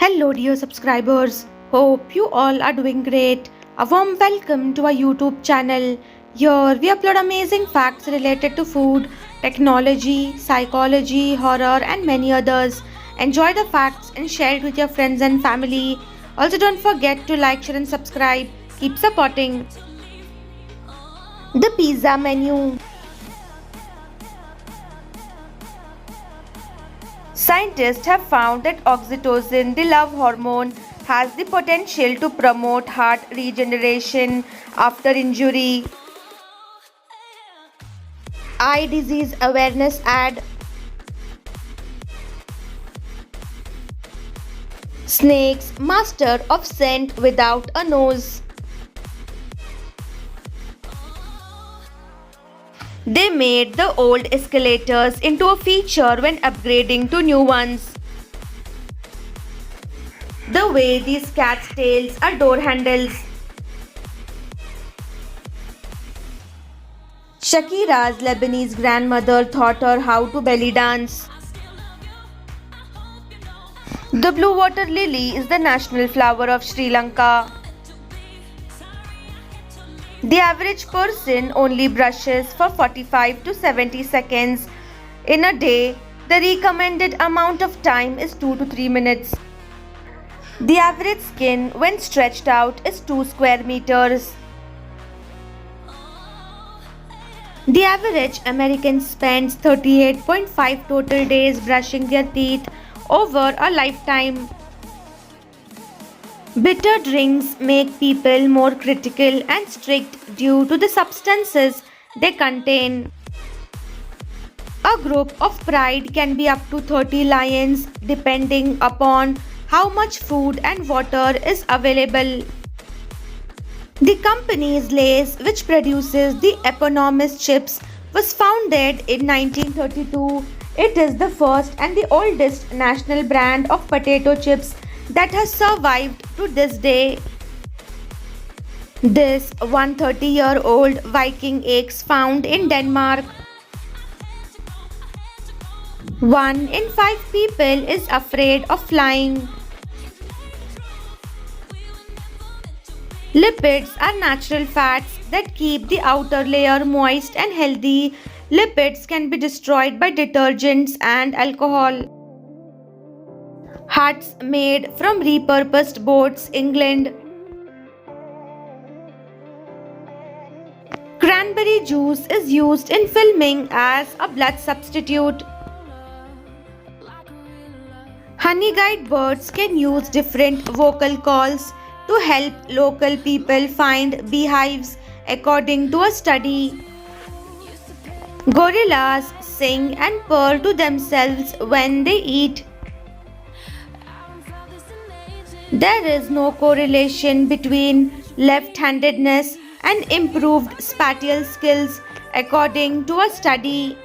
Hello, dear subscribers. Hope you all are doing great. A warm welcome to our YouTube channel. Here we upload amazing facts related to food, technology, psychology, horror, and many others. Enjoy the facts and share it with your friends and family. Also, don't forget to like, share, and subscribe. Keep supporting. The pizza menu. Scientists have found that oxytocin, the love hormone, has the potential to promote heart regeneration after injury. Eye disease awareness ad. Snakes, master of scent without a nose. They made the old escalators into a feature when upgrading to new ones. The way these cats' tails are door handles. Shakira's Lebanese grandmother taught her how to belly dance. The blue water lily is the national flower of Sri Lanka. The average person only brushes for 45 to 70 seconds in a day. The recommended amount of time is 2 to 3 minutes. The average skin when stretched out is 2 square meters. The average American spends 38.5 total days brushing their teeth over a lifetime. Bitter drinks make people more critical and strict due to the substances they contain. A group of pride can be up to 30 lions depending upon how much food and water is available. The company Lay's, which produces the eponymous chips, was founded in 1932. It is the first and the oldest national brand of potato chips that has survived to this day. This 130-year-old Viking eggs found in Denmark. 1 in 5 people is afraid of flying. Lipids are natural fats that keep the outer layer moist and healthy. Lipids can be destroyed by detergents and alcohol. Huts made from repurposed boats, England. Cranberry juice is used in filming as a blood substitute. Honey-guide birds can use different vocal calls to help local people find beehives, according to a study. Gorillas sing and purr to themselves when they eat. There is no correlation between left-handedness and improved spatial skills, according to a study.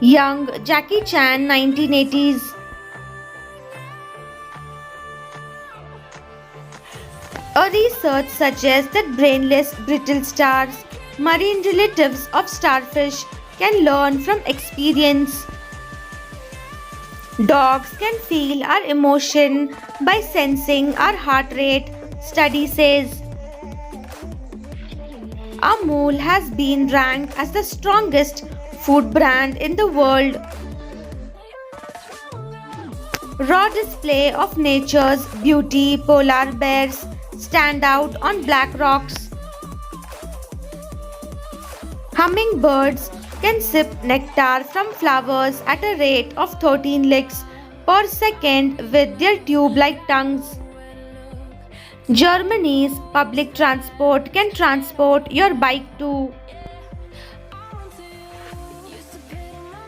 Young Jackie Chan, 1980s. A research suggests that brainless brittle stars, marine relatives of starfish, can learn from experience. Dogs can feel our emotion by sensing our heart rate, study says. Amul has been ranked as the strongest food brand in the world. Raw display of nature's beauty, polar bears stand out on black rocks. Hummingbirds can sip nectar from flowers at a rate of 13 licks per second with their tube-like tongues. Germany's public transport can transport your bike too.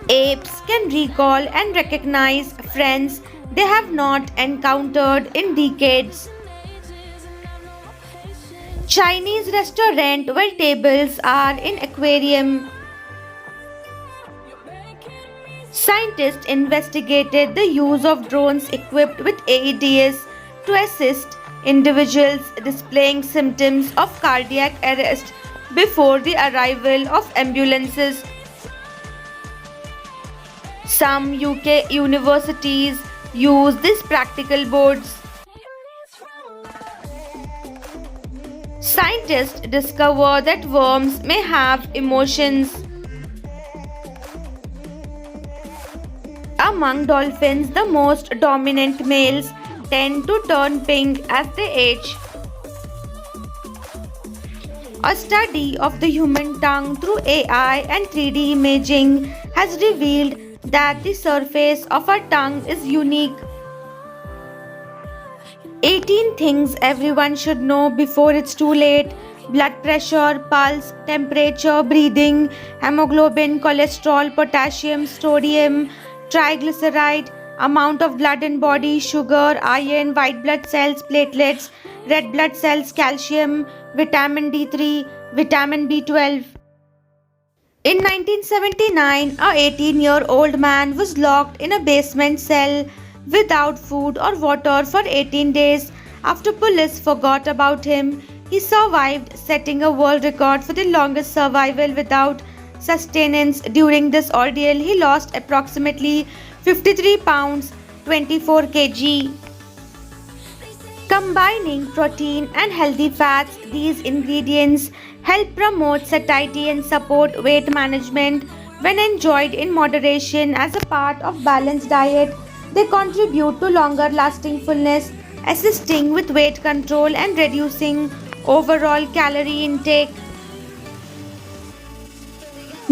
Apes can recall and recognize friends they have not encountered in decades. Chinese restaurant where tables are in aquarium. Scientists investigated the use of drones equipped with AEDs to assist individuals displaying symptoms of cardiac arrest before the arrival of ambulances. Some UK universities use these practical boards. Scientists discover that worms may have emotions. Among dolphins, the most dominant males tend to turn pink as they age. A study of the human tongue through AI and 3D imaging has revealed that the surface of our tongue is unique. 18 things everyone should know before it's too late: blood pressure, pulse, temperature, breathing, hemoglobin, cholesterol, potassium, sodium, triglyceride, amount of blood in body, sugar, iron, white blood cells, platelets, red blood cells, calcium, vitamin D3, vitamin B12. In 1979, a 18-year-old man was locked in a basement cell without food or water for 18 days. After police forgot about him, he survived, setting a world record for the longest survival without sustenance. During this ordeal, he lost approximately 53 pounds, 24 kg. Combining protein and healthy fats, these ingredients help promote satiety and support weight management. When enjoyed in moderation as a part of balanced diet, they contribute to longer lasting fullness, assisting with weight control and reducing overall calorie intake.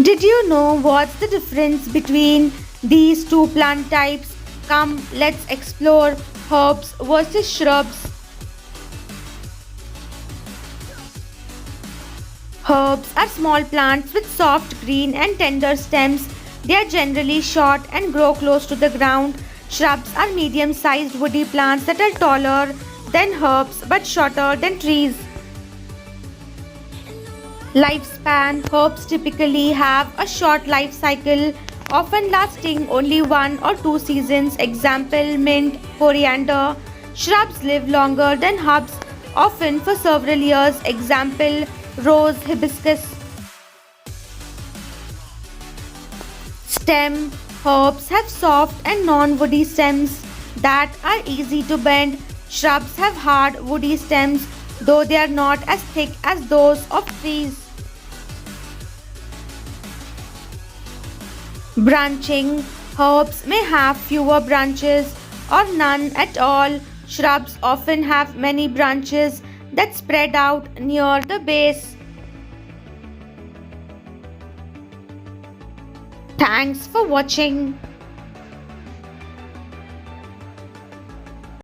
Did you know what's the difference between these two plant types? Come, let's explore herbs versus shrubs. Herbs are small plants with soft green and tender stems. They are generally short and grow close to the ground. Shrubs are medium-sized woody plants that are taller than herbs but shorter than trees. Lifespan: herbs typically have a short life cycle, often lasting only 1 or 2 seasons. Example: mint, coriander. Shrubs live longer than herbs, often for several years. Example: rose, hibiscus. Stem: herbs have soft and non-woody stems that are easy to bend. Shrubs have hard, woody stems, though they are not as thick as those of trees. Branching: herbs may have fewer branches or none at all. Shrubs often have many branches that spread out near the base. Thanks for watching.